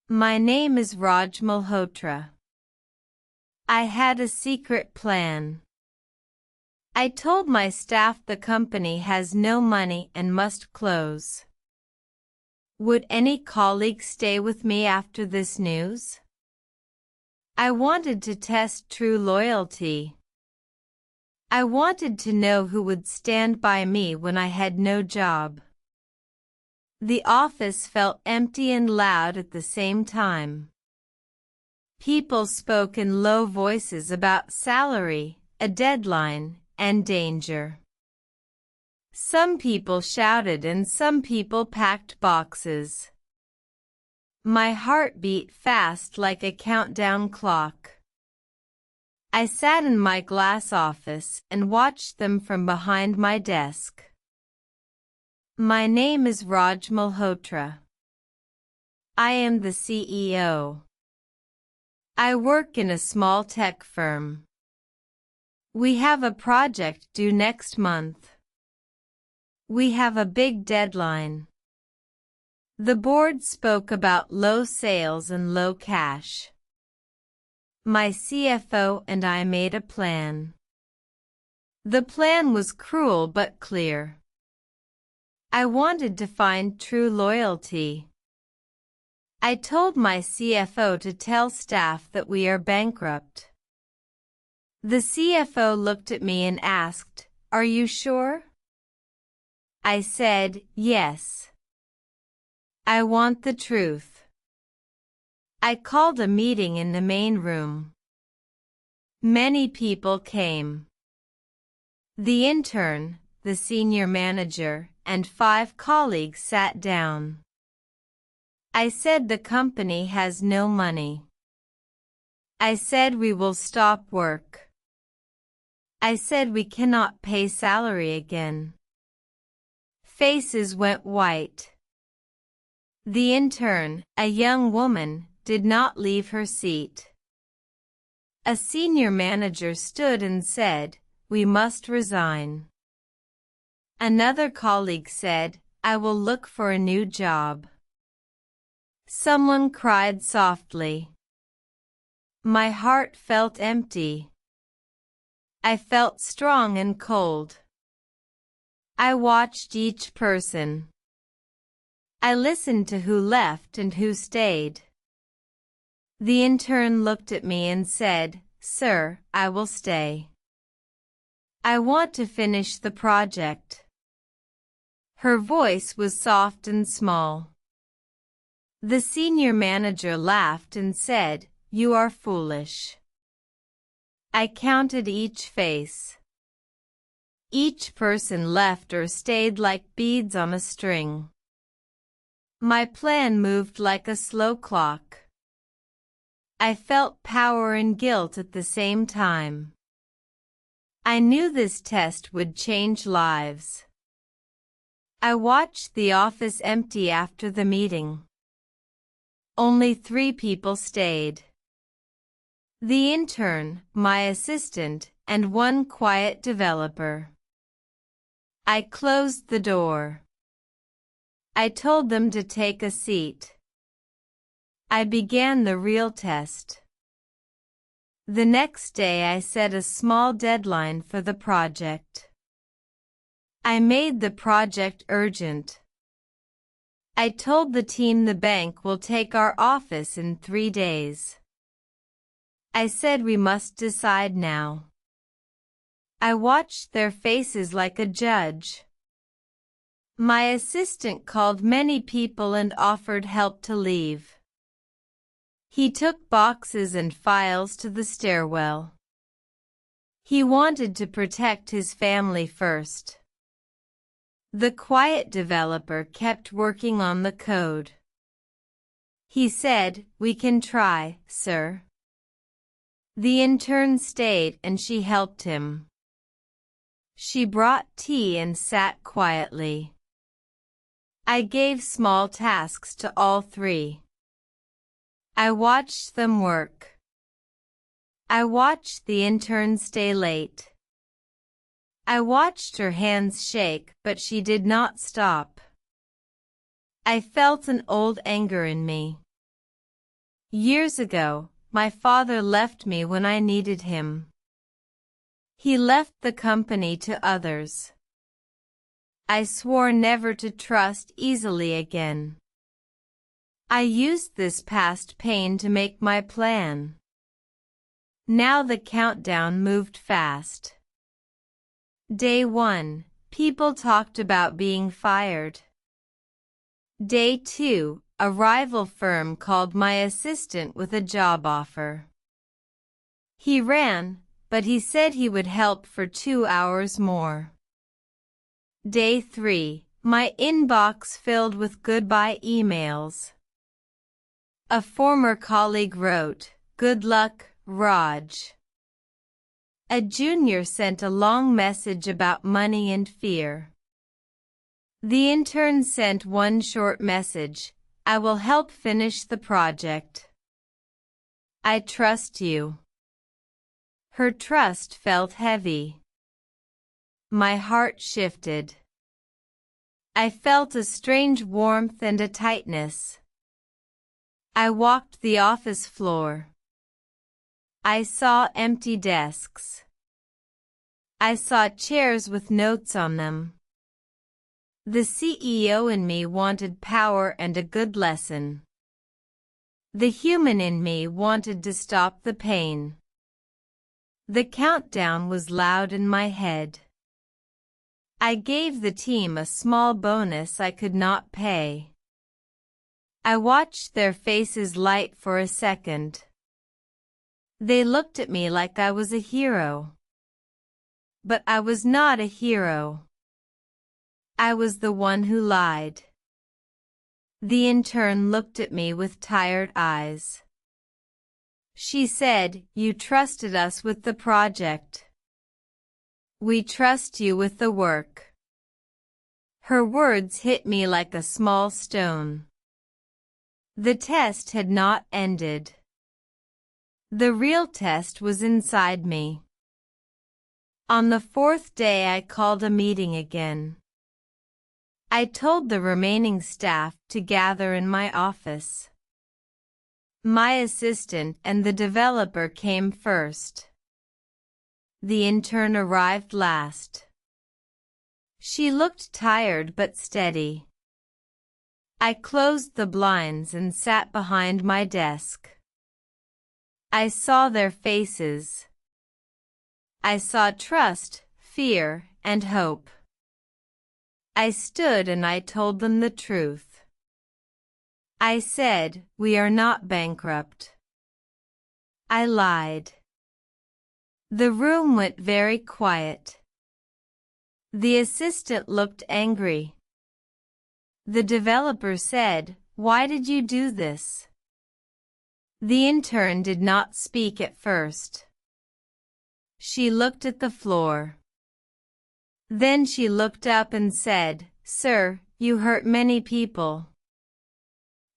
My name is Raj Malhotra. I had a secret plan. I told my staff the company has no money and must close. Would any colleague stay with me after this news? I wanted to test true loyalty. I wanted to know who would stand by me when I had no job. The office felt empty and loud at the same time. People spoke in low voices about salary, a deadline, and danger. Some people shouted and some people packed boxes. My heart beat fast like a countdown clock. I sat in my glass office and watched them from behind my desk. My name is Raj Malhotra. I am the CEO. I work in a small tech firm. We have a project due next month. We have a big deadline. The board spoke about low sales and low cash. My CFO and I made a plan. The plan was cruel but clear. I wanted to find true loyalty. I told my CFO to tell staff that we are bankrupt. The CFO looked at me and asked, "Are you sure?" I said, "Yes. I want the truth." I called a meeting in the main room. Many people came. The intern, the senior manager, and 5 colleagues sat down. I said the company has no money. I said we will stop work. I said we cannot pay salary again. Faces went white. The intern, a young woman, did not leave her seat. A senior manager stood and said, "We must resign." Another colleague said, "I will look for a new job." Someone cried softly. My heart felt empty. I felt strong and cold. I watched each person. I listened to who left and who stayed. The intern looked at me and said, "Sir, I will stay. I want to finish the project." Her voice was soft and small. The senior manager laughed and said, "You are foolish." I counted each face. Each person left or stayed like beads on a string. My plan moved like a slow clock. I felt power and guilt at the same time. I knew this test would change lives. I watched the office empty after the meeting. Only 3 people stayed. The intern, my assistant, and 1 quiet developer. I closed the door. I told them to take a seat. I began the real test. The next day I set a small deadline for the project. I made the project urgent. I told the team the bank will take our office in 3 days. I said we must decide now. I watched their faces like a judge. My assistant called many people and offered help to leave. He took boxes and files to the stairwell. He wanted to protect his family first. The quiet developer kept working on the code. He said, "We can try, sir." The intern stayed and she helped him. She brought tea and sat quietly. I gave small tasks to all 3. I watched them work. I watched the intern stay late. I watched her hands shake, but she did not stop. I felt an old anger in me. Years ago, my father left me when I needed him. He left the company to others. I swore never to trust easily again. I used this past pain to make my plan. Now the countdown moved fast. Day 1, people talked about being fired. Day 2, a rival firm called my assistant with a job offer. He ran, but he said he would help for 2 hours more. Day 3, my inbox filled with goodbye emails. A former colleague wrote, "Good luck, Raj." A junior sent a long message about money and fear. The intern sent one short message, "I will help finish the project. I trust you." Her trust felt heavy. My heart shifted. I felt a strange warmth and a tightness. I walked the office floor. I saw empty desks. I saw chairs with notes on them. The CEO in me wanted power and a good lesson. The human in me wanted to stop the pain. The countdown was loud in my head. I gave the team a small bonus I could not pay. I watched their faces light for a second. They looked at me like I was a hero. But I was not a hero. I was the one who lied. The intern looked at me with tired eyes. She said, "You trusted us with the project. We trust you with the work." Her words hit me like a small stone. The test had not ended. The real test was inside me. On the 4th day I called a meeting again. I told the remaining staff to gather in my office. My assistant and the developer came first. The intern arrived last. She looked tired but steady. I closed the blinds and sat behind my desk. I saw their faces. I saw trust, fear, and hope. I stood and I told them the truth. I said, "We are not bankrupt." I lied. The room went very quiet. The assistant looked angry. The developer said, "Why did you do this?" The intern did not speak at first. She looked at the floor. Then she looked up and said, "Sir, you hurt many people.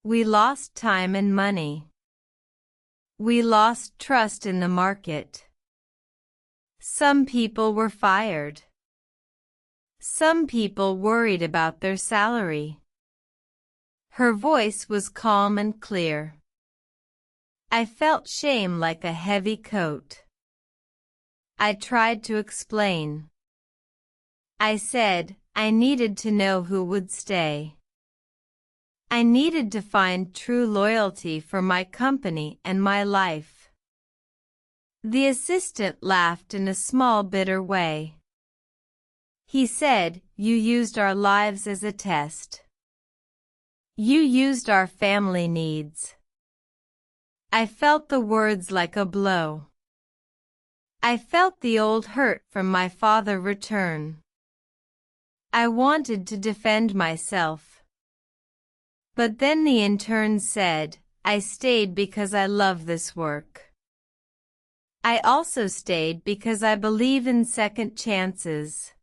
We lost time and money. We lost trust in the market. Some people were fired. Some people worried about their salary." Her voice was calm and clear. I felt shame like a heavy coat. I tried to explain. I said, I needed to know who would stay. I needed to find true loyalty for my company and my life. The assistant laughed in a small bitter way. He said, "You used our lives as a test. You used our family needs." I felt the words like a blow. I felt the old hurt from my father return. I wanted to defend myself. But then the intern said, "I stayed because I love this work. I also stayed because I believe in second chances."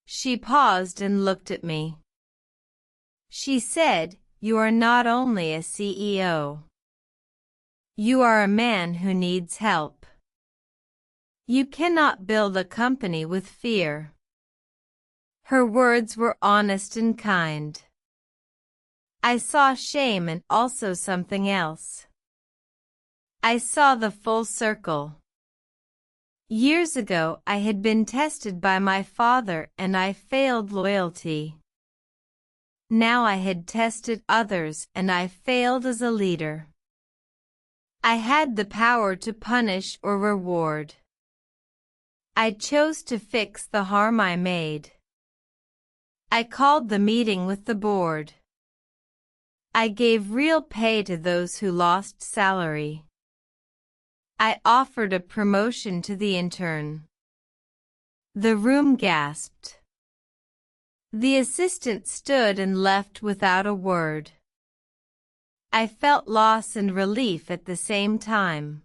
She paused and looked at me. She said, "You are not only a CEO. You are a man who needs help. You cannot build a company with fear." Her words were honest and kind. I saw shame and also something else. I saw the full circle. Years ago I had been tested by my father and I failed loyalty. Now I had tested others and I failed as a leader. I had the power to punish or reward. I chose to fix the harm I made. I called the meeting with the board. I gave real pay to those who lost salary. I offered a promotion to the intern. The room gasped. The assistant stood and left without a word. I felt loss and relief at the same time.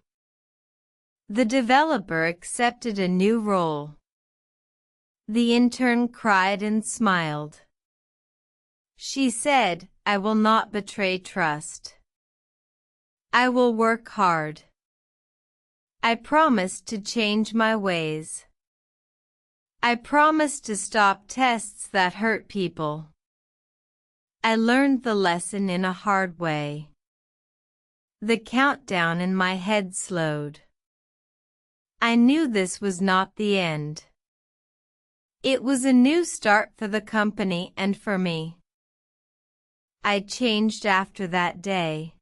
The developer accepted a new role. The intern cried and smiled. She said, "I will not betray trust. I will work hard. I promised to change my ways. I promised to stop tests that hurt people." I learned the lesson in a hard way. The countdown in my head slowed. I knew this was not the end. It was a new start for the company and for me. I changed after that day.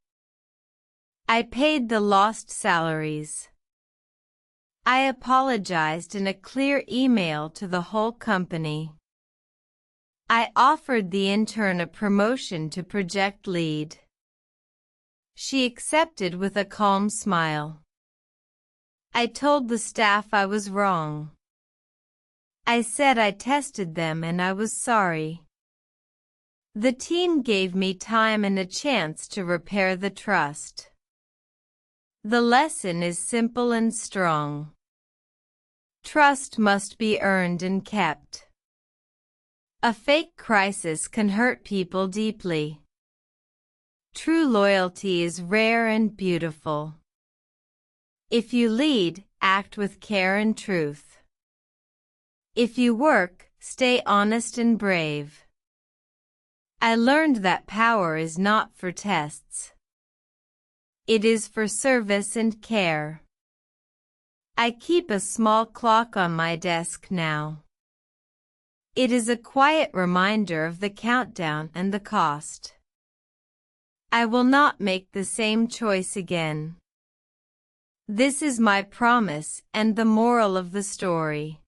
I paid the lost salaries. I apologized in a clear email to the whole company. I offered the intern a promotion to project lead. She accepted with a calm smile. I told the staff I was wrong. I said I tested them and I was sorry. The team gave me time and a chance to repair the trust. The lesson is simple and strong. Trust must be earned and kept. A fake crisis can hurt people deeply. True loyalty is rare and beautiful. If you lead, act with care and truth. If you work, stay honest and brave. I learned that power is not for tests. It is for service and care. I keep a small clock on my desk now. It is a quiet reminder of the countdown and the cost. I will not make the same choice again. This is my promise and the moral of the story.